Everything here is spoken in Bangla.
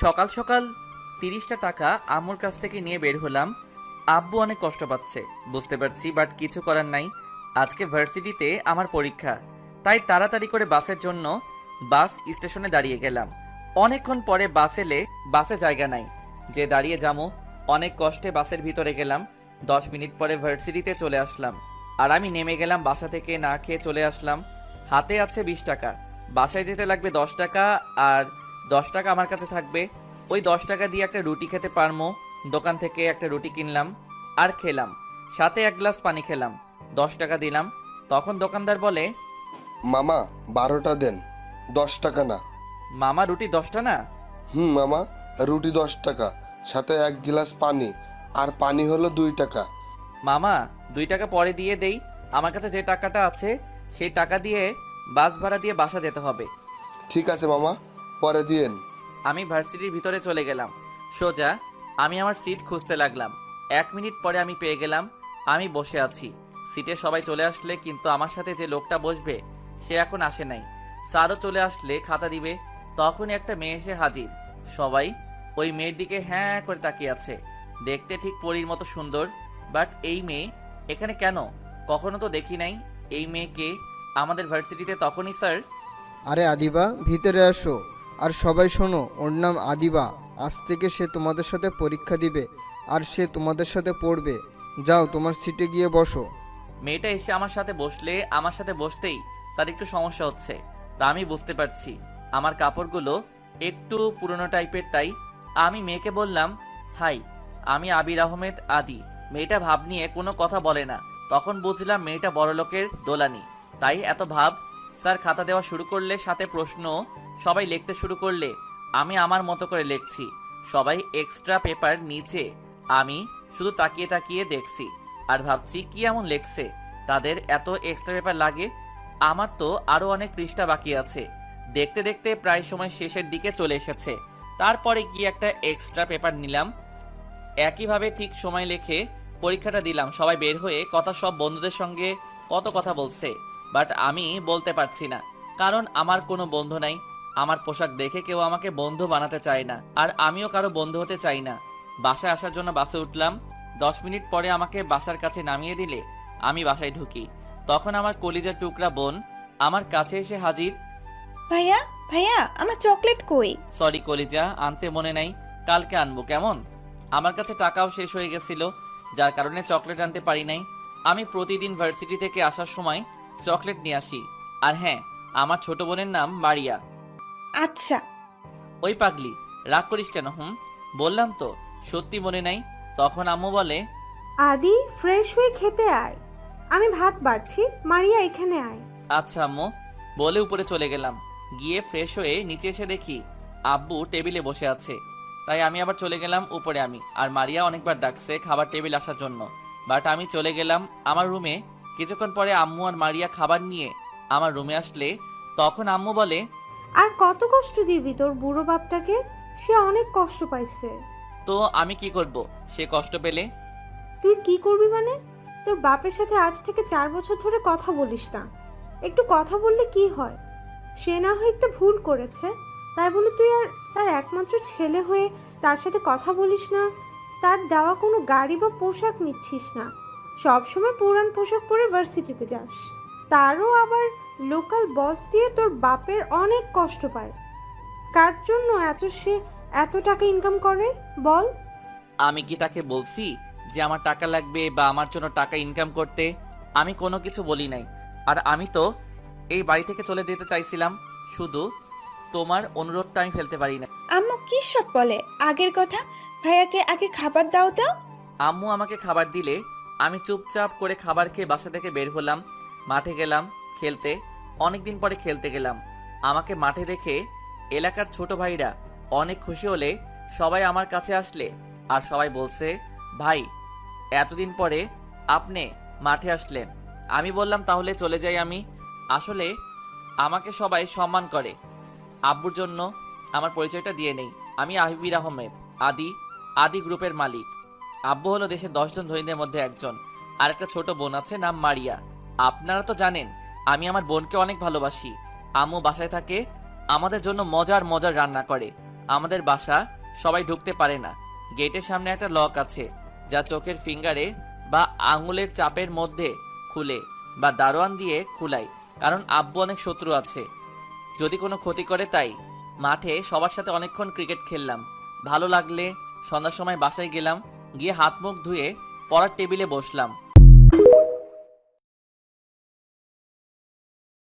সকাল সকাল 30টা টাকা আম্মুর কাছ থেকে নিয়ে বের হলাম। আব্বু অনেক কষ্ট পাচ্ছে বুঝতে পারছি, বাট কিছু করার নাই। আজকে ভার্সিটিতে আমার পরীক্ষা, তাই তাড়াতাড়ি করে বাসের জন্য বাস স্টেশনে দাঁড়িয়ে গেলাম। অনেকক্ষণ পরে বাস এলে বাসে জায়গা নাই, যে দাঁড়িয়ে যাবো। অনেক কষ্টে বাসের ভিতরে গেলাম। 10 মিনিট পরে ভার্সিটিতে চলে আসলাম। আর আমি নেমে গেলাম, বাসা থেকে না খেয়ে চলে আসলাম। হাতে আছে 20 টাকা, বাসায় যেতে লাগবে 10 টাকা। আর 10 টাকা আমার কাছে থাকবে। ওই 10 টাকা দিয়ে একটা রুটি খেতে পারবো। দোকান থেকে একটা রুটি কিনলাম আর খেলাম, সাথে 1 গ্লাস পানি খেলাম। 10 টাকা দিলাম। তখন দোকানদার বলে, মামা 12টা দেন, 10 টাকা না। মামা রুটি 10টা না? মামা, রুটি 10 টাকা, সাথে 1 গ্লাস পানি, আর পানি হলো 2 টাকা। মামা 2 টাকা পরে দিয়ে দেই, আমার কাছে যে টাকাটা আছে সেই টাকা দিয়ে বাস ভাড়া দিয়ে বাসা যেতে হবে। ঠিক আছে মামা, পরে দিয়েন। আমি ভার্সিটির ভিতরে চলে গেলাম। সোজা আমি আমার সিট খুঁজতে লাগলাম। 1 মিনিট পরে আমি পেয়ে গেলাম। আমি বসে আছি সিটে। সবাই চলে আসলে, কিন্তু আমার সাথে যে লোকটা বসবে সে এখন আসে নাই। স্যারও চলে আসলে খাতা দিবে, তখনই একটা মেয়ে এসে হাজির। সবাই ওই মেয়ের দিকে হ্যাঁ করে তাকিয়ে আছে। দেখতে ঠিক পরীর মতো সুন্দর, বাট এই মেয়ে এখানে কেন? কখনো তো দেখি নাই এই মেয়েকে আমাদের ভার্সিটিতে। তখনই স্যার, আরে আদিবা, ভিতরে আসো। আর সবাই শোনো, ওর নাম আদিবা। আজ থেকে সে তোমাদের সাথে পরীক্ষা দিবে আর সে তোমাদের সাথে পড়বে। যাও, তোমার সিটে গিয়ে বসো। মেয়েটা এসে আমার সাথে বসলে, আমার সাথে বসতেই তার একটু সমস্যা হচ্ছে, তা আমি বুঝতে পারছি। আমার কাপড়গুলো একটু পুরনো টাইপের, তাই আমি মেয়েকে বললাম, হাই, আমি আবির আহমেদ আদি। মেয়েটা ভাব নিয়ে কোনো কথা বলে না। তখন বুঝলাম মেয়েটা বড়লোকের দোলানি, তাই এত ভাব। স্যার খাতা দেওয়া শুরু করলে, সাথে প্রশ্ন। সবাই লিখতে শুরু করলে, আমি আমার মতো করে লিখছি। সবাই এক্সট্রা পেপার নিচে, আমি শুধু তাকিয়ে তাকিয়ে দেখছি আর ভাবছি কি এমন লেখছে তাদের এত এক্সট্রা পেপার লাগে। আমার তো আরও অনেক পৃষ্ঠা বাকি আছে। দেখতে দেখতে প্রায় সময় শেষের দিকে চলে এসেছে। তারপরে গিয়ে একটা এক্সট্রা পেপার নিলাম। একইভাবে ঠিক সময় লেখে পরীক্ষাটা দিলাম। সবাই বের হয়ে সব বন্ধুদের সঙ্গে কত কথা বলছে, বাট আমি বলতে পারছি না, কারণ আমার কোনো বন্ধু নাই। আমার পোশাক দেখে কেউ আমাকে বন্ধু বানাতে চায় না, আর আমিও কারো বন্ধু হতে চাই না। বাসায় আসার জন্য বাসে উঠলাম। 10 মিনিট পরে আমাকে বাসার কাছে নামিয়ে দিলে আমি বাসায় ঢুকি। তখন আমার কলিজার টুকরা বোন আমার কাছে এসে হাজির। ভাইয়া, ভাইয়া, আমার চকলেট কই? সরি কলিজা, আনতে মনে নাই, কালকে আনবো কেমন? আমার কাছে টাকাও শেষ হয়ে গেছিল, যার কারণে চকলেট আনতে পারি নাই। আমি প্রতিদিন ভার্সিটি থেকে আসার সময় চকলেট নিয়ে আসি। আর হ্যাঁ, আমার ছোট বোনের নাম মারিয়া। আচ্ছা। ওই পাগলি, রাগ করিস কেন? বললাম তো সত্যি মনে নাই। তখন আম্মু বলে, আদি, ফ্রেশ হয়ে খেতে আয়। আমি ভাত বাড়ছি, মারিয়া এখানে আয়। আচ্ছা আম্মু। বলে উপরে চলে গেলাম। গিয়ে ফ্রেশ হয়ে নিচে এসে দেখি আব্বু টেবিলে বসে আছে। তাই আমি আবার চলে গেলাম উপরে। আমি আর মারিয়া অনেকবার ডাকছে খাবার টেবিল আসার জন্য, বাট আমি চলে গেলাম আমার রুমে। কিছুক্ষণ পরে আম্মু আর মারিয়া খাবার নিয়ে আমার রুমে আসলে, তখন আম্মু বলে, আর কত কষ্ট দিবি তোর বুড়ো বাপটাকে? সে অনেক কষ্ট পাইছে। তো আমি কি করব সে কষ্ট পেলে? তুই কি করবি মানে? তোর বাপের সাথে আজ থেকে 4 বছর ধরে কথা বলিস না। একটু কথা বললে কি হয়? সে না হয় একটা ভুল করেছে, তাই বলে তুই আর তার একমাত্র ছেলে হয়ে তার সাথে কথা বলিস না, তার দেওয়া কোনো গাড়ি বা পোশাক নিচ্ছিস না, সব সময় পুরান পোশাক পরে ভার্সিটিতে যাস, তারও আবার লোকাল বস দিয়ে তোর বাপের অনেক কষ্ট পায়। কার জন্য সে এত টাকা ইনকাম করে বল? আমি কি তাকে বলছি যে আমার টাকা লাগবে বা আমার জন্য টাকা ইনকাম করতে? আমি কোনো কিছু বলি নাই। আর আমি তো এই বাড়ি থেকে চলে যেতে চাইছিলাম, শুধু তোমার অনুরোধটা আমি ফেলতে পারি না। আম্মু কি সব বলে? আগের কথা। ভাইয়াকে আগে খাবার দাও তো। আম্মু আমাকে খাবার দিলে আমি চুপচাপ করে খাবার খেয়ে বাসা থেকে বের হলাম। মাঠে গেলাম খেলতে। অনেকদিন পরে খেলতে গেলাম। আমাকে মাঠে দেখে এলাকার ছোট ভাইরা অনেক খুশি হলে সবাই আমার কাছে আসলে, আর সবাই বলছে, ভাই, এতদিন পরে আপনি মাঠে আসলেন। আমি বললাম তাহলে চলে যাই আমি। আসলে আমাকে সবাই সম্মান করে। আব্বুর জন্য আমার পরিচয়টা দিয়ে নেই, আমি আবির আহমেদ আদি, আদি গ্রুপের মালিক। আব্বু হলো দেশের 10 জন ধনীদের মধ্যে একজন। আর একটা ছোট বোন আছে, নাম মারিয়া। আপনারা তো জানেন আমি আমার বোনকে অনেক ভালোবাসি। আম্মু বাসায় থাকে, আমাদের জন্য মজার মজার রান্না করে। আমাদের বাসা সবাই ঢুকতে পারে না। গেটের সামনে একটা লক আছে, যা চোখের ফিঙ্গারে বা আঙুলের চাপের মধ্যে খুলে বা দারোয়ান দিয়ে খুলাই, কারণ আব্বু অনেক শত্রু আছে, যদি কোনো ক্ষতি করে। তাই মাঠে সবার সাথে অনেকক্ষণ ক্রিকেট খেললাম। ভালো লাগলে সন্ধ্যার সময় বাসায় গেলাম, গিয়ে হাত মুখ ধুয়ে পড়ার টেবিলে বসলাম।